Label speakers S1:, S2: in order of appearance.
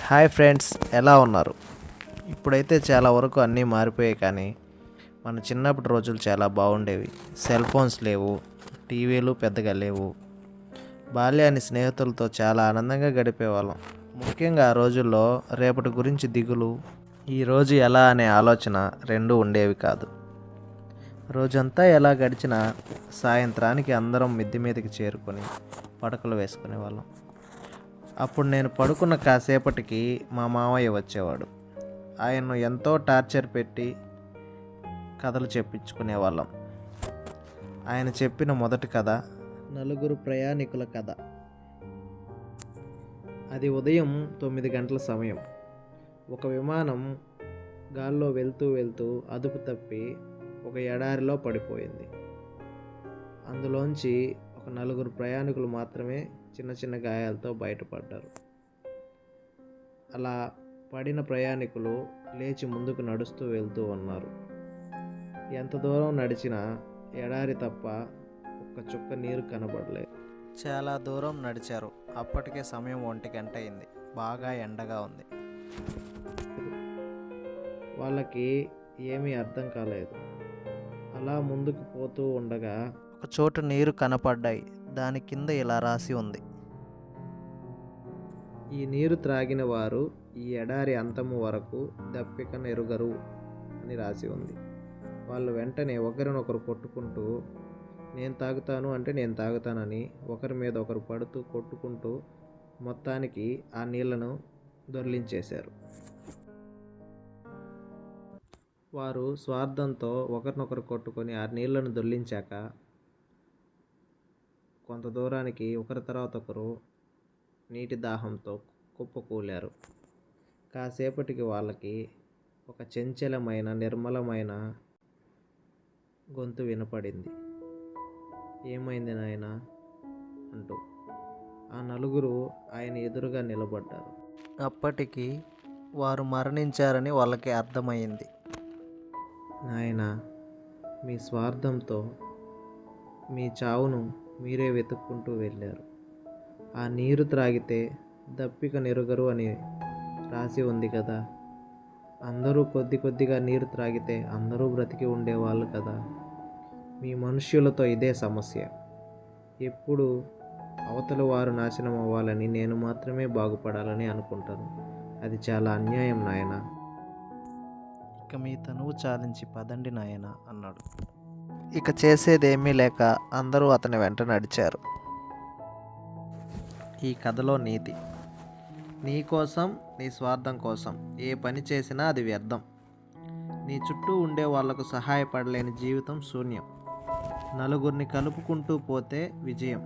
S1: Hi friends, ఎలా ఉన్నారు? ఇప్పుడైతే చాలా వరకు అన్నీ మారిపోయాయి, కానీ మన చిన్నప్పటి రోజులు చాలా బాగుండేవి. సెల్ ఫోన్స్ లేవు, టీవీలు పెద్దగా లేవు. బాల్యాన్ని స్నేహితులతో చాలా ఆనందంగా గడిపేవాళ్ళం. ముఖ్యంగా ఆ రోజుల్లో రేపటి గురించి దిగులు, ఈరోజు ఎలా అనే ఆలోచన రెండూ ఉండేవి కాదు. రోజంతా ఎలా గడిచినా సాయంత్రానికి అందరం మిద్దె మీదకి చేరుకొని పడకలు వేసుకునే వాళ్ళం. అప్పుడు నేను పడుకున్న కాసేపటికి మా మామయ్య వచ్చేవాడు. ఆయన్ను ఎంతో టార్చర్ పెట్టి కథలు చెప్పించుకునేవాళ్ళం. ఆయన చెప్పిన మొదటి కథ నలుగురు ప్రయాణికుల కథ. అది ఉదయం 9 గంటల సమయం. ఒక విమానం గాల్లో వెళ్తూ వెళ్తూ అదుపు తప్పి ఒక ఎడారిలో పడిపోయింది. అందులోంచి ఒక నలుగురు ప్రయాణికులు మాత్రమే చిన్న చిన్న గాయాలతో బయటపడ్డారు. అలా పడిన ప్రయాణికులు లేచి ముందుకు నడుస్తూ వెళ్తూ ఉన్నారు. ఎంత దూరం నడిచినా ఎడారి తప్ప ఒక్క చుక్క నీరు కనబడలేదు. చాలా దూరం నడిచారు. అప్పటికే సమయం 1 గంట అయింది. బాగా ఎండగా ఉంది. వాళ్ళకి ఏమీ అర్థం కాలేదు. అలా ముందుకు పోతూ ఉండగా ఒక చోట నీరు కనపడ్డాయి. దాని కింద ఇలా రాసి ఉంది: ఈ నీరు త్రాగిన వారు ఈ ఎడారి అంతము వరకు దప్పిక నెరుగరు అని రాసి ఉంది. వాళ్ళు వెంటనే ఒకరినొకరు కొట్టుకుంటూ, నేను తాగుతాను అంటే నేను తాగుతానని ఒకరి మీద ఒకరు పడుతూ కొట్టుకుంటూ మొత్తానికి ఆ నీళ్లను దొర్లించేశారు. వారు స్వార్థంతో ఒకరినొకరు కొట్టుకొని ఆ నీళ్లను దొర్లించాక కొంత దూరానికి ఒకరి తర్వాత ఒకరు నీటి దాహంతో కుప్పకూలారు. కాసేపటికి వాళ్ళకి ఒక చంచలమైన నిర్మలమైన గొంతు వినపడింది. ఏమైంది నాయనా అంటూ. ఆ నలుగురు ఆయన ఎదురుగా నిలబడ్డారు. అప్పటికి వారు మరణించారని వాళ్ళకి అర్థమైంది. నాయనా, మీ స్వార్థంతో మీ చావును మీరే వెతుక్కుంటూ వెళ్ళారు. ఆ నీరు త్రాగితే దప్పిక నెరుగరు అని రాసి ఉంది కదా. అందరూ కొద్ది కొద్దిగా నీరు త్రాగితే అందరూ బ్రతికి ఉండేవాళ్ళు కదా. మీ మనుష్యులతో ఇదే సమస్య. ఎప్పుడు అవతల వారు నాశనం అవ్వాలని, నేను మాత్రమే బాగుపడాలని అనుకుంటాను. అది చాలా అన్యాయం నాయనా. ఇక మీ తనువు చాలించి పదండి నాయనా అన్నాడు. ఇక చేసేదేమీ లేక అందరూ అతని వెంట నడిచారు. ఈ కథలో నీతి: నీ కోసం, నీ స్వార్థం కోసం ఏ పని చేసినా అది వ్యర్థం. నీ చుట్టూ ఉండే వాళ్లకు సహాయపడలేని జీవితం శూన్యం. నలుగురిని కలుపుకుంటూ పోతే విజయం.